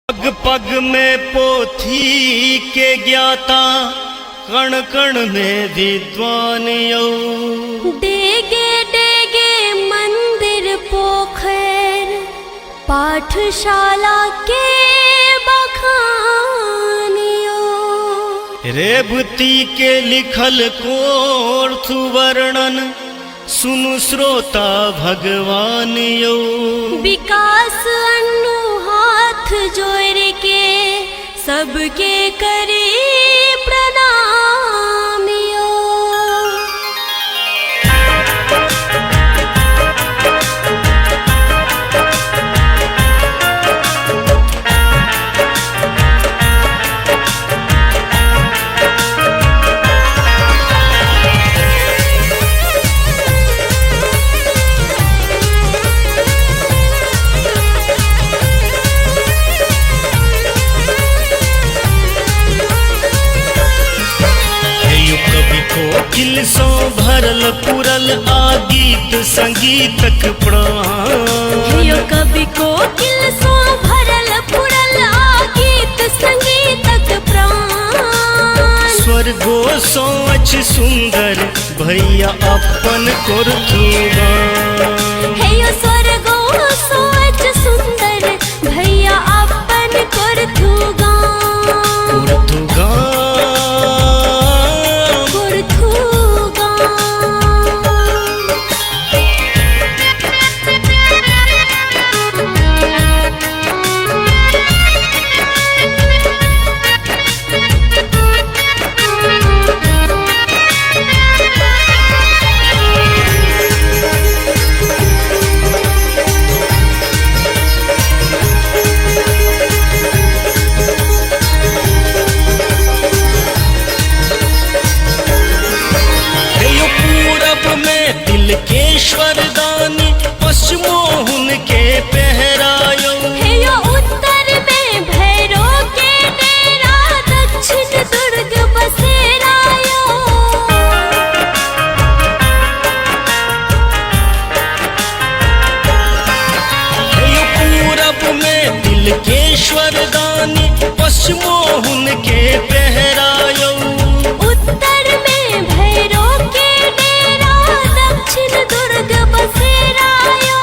पग पग में पोथी के ज्ञाता, कण कण में विद्वान यौ। डेगे डेगे मंदिर पोखर, पाठशाला के बखान यो। रेवती के लिखल कोर्थ वर्णन, सुनु श्रोता भगवान यौ। विकास अन्नु हाथ जोड़ के, सबके करी प्रणाम यो। कोकिल सो भरल पुरल आ गीत संगीतक प्राण। यो कवि कोकिल सो भरल पुरल आ गीत संगीतक प्राण। स्वर्गो सो अछ सुंदर, भैया अपन कोरथुगान। हे यो स्वर्गो सो अछ सुंदर, भैया अपन कोरथुगान। केश्वरदानी पश्चिमो हुनके पहरायो। हे यो उत्तर में भैरो के डेरा, दक्षिण दुर्ग बसेरायो। हे यो पूरब में तिलकेश्वरदानी, पश्चिमो हुनके पहरायो। उत्तर में भैरो के डेरा, दक्षिण दुर्ग बसेरायो।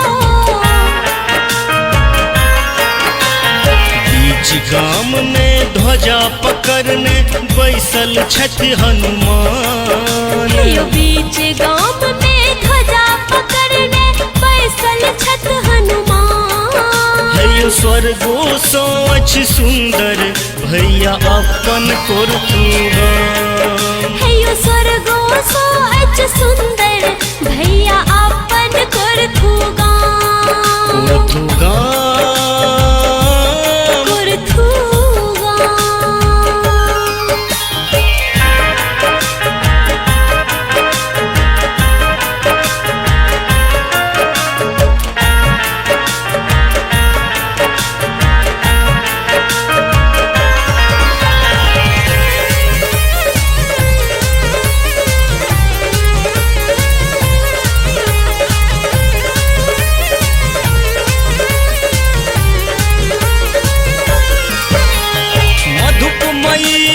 बीच गाम में ध्वजा पकड़ने, बैसल छथि हनुमान। हे यो बीच गाम में ध्वजा पकड़ने, बैसल छथ हनुमान। हे यो स्वर्गो सो अछ सुंदर, भैया अपन कोरथुगान। हे यो स्वर्गो सो अछ सुंदर, भैया अपन कोरथुगान। कोरथुगान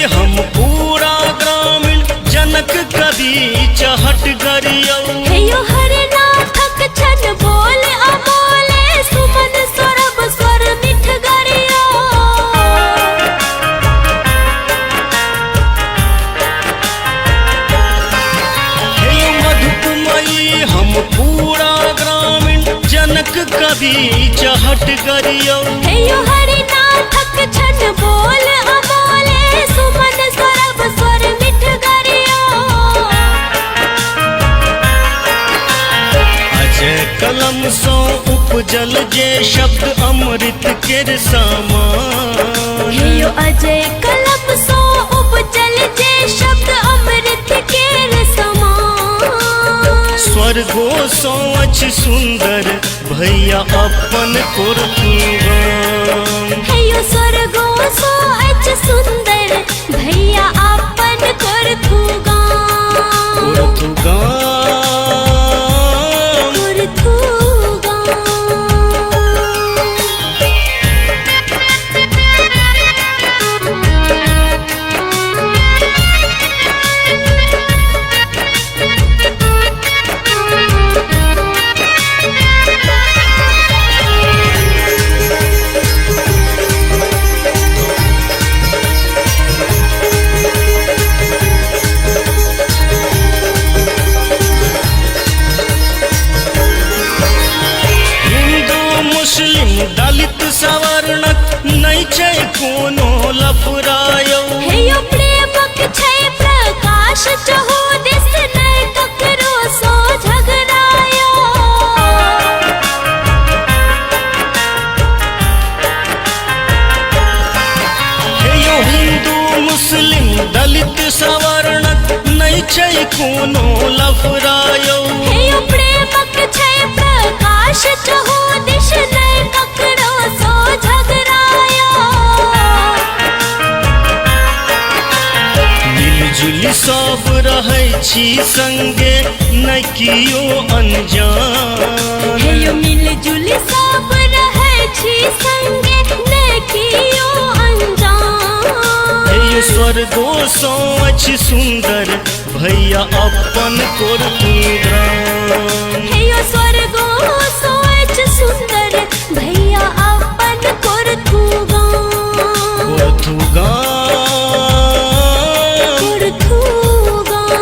हम पूरा ग्रामीण, जनक कवि चहट गरियौ। हे यो हरनाथक छन बोले अबोले, सुमन सौरभ स्वर मिठ गरियो। हे यो मधुपुमयी हम पूरा ग्रामीण, जनक कवि चहट गरियौ। हे यो हरनाथक छन बोले अबोले, सुमन सौरभ स्वर मिठ गरियो। अजय कलम सो उपजल जे शब्द, अमृत केर समान। हे यो अजय कलम सो उपजल जे शब्द, अमृत केर समान। स्वर्गो सो अछ सुंदर, भैया अपन कोरथुगान। हे यो स्वर्गो सो अछ सुंदर, भैया अपन कोरथुगान। कोरथुगान कोरथुगान। नहीं छै कोनो लफरायो। हे यो प्रेमक छै प्रकाश चहु दिस नै ककरो सो झगड़ायो। हे यो हिंदू मुस्लिम दलित सवर्णक नहीं छै कोनो लफरायो। हे यो प्रेमक छै प्रकाश चहु दिस नै ककरो सो झगड़ायो। मिलजुली सब रहै छी संगे नै कियो अनजान। हे यो मिलजुल सब रहै छी संगे नै कियो अनजान। हे यो स्वर्गो सँ अछि सुंदर भैया अपन कोरथू ग्राम। हे यो स्वर्गो सँ अछि सुंदर भैया अपन कोरथू गाम। कोरथू गाम कोरथू गाम।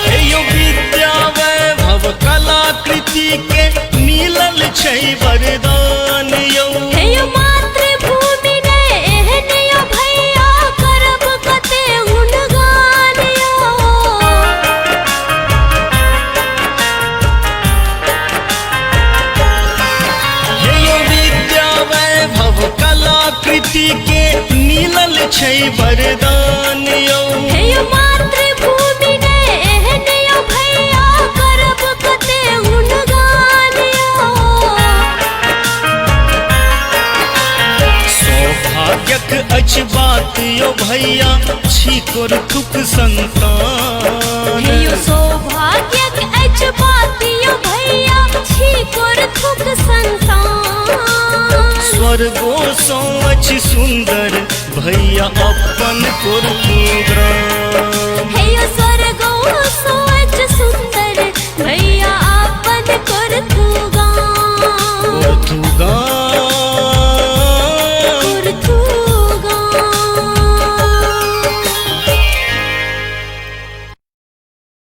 हे यो विद्या वैभव कलाकृति के मिलल छै वरदान यौ। हे यो मातृभूमि ने एहन यो भैया करब कते गुणगान यो। हे यो विद्या वैभव कलाकृति के मिलल छै वरदान यौ। हे यो मातृभूमि ने एहन यो भैया करब कते गुणगान यो। सौभाग्यक अछि बात यो भैया छी कोरथुक संतान। हे यो सौभाग्यक अछि बात यो भैया छी कोरथुक संतान। स्वर्गो सँ अछि सुंदर भैया अपन कोरथू ग्राम। हे यो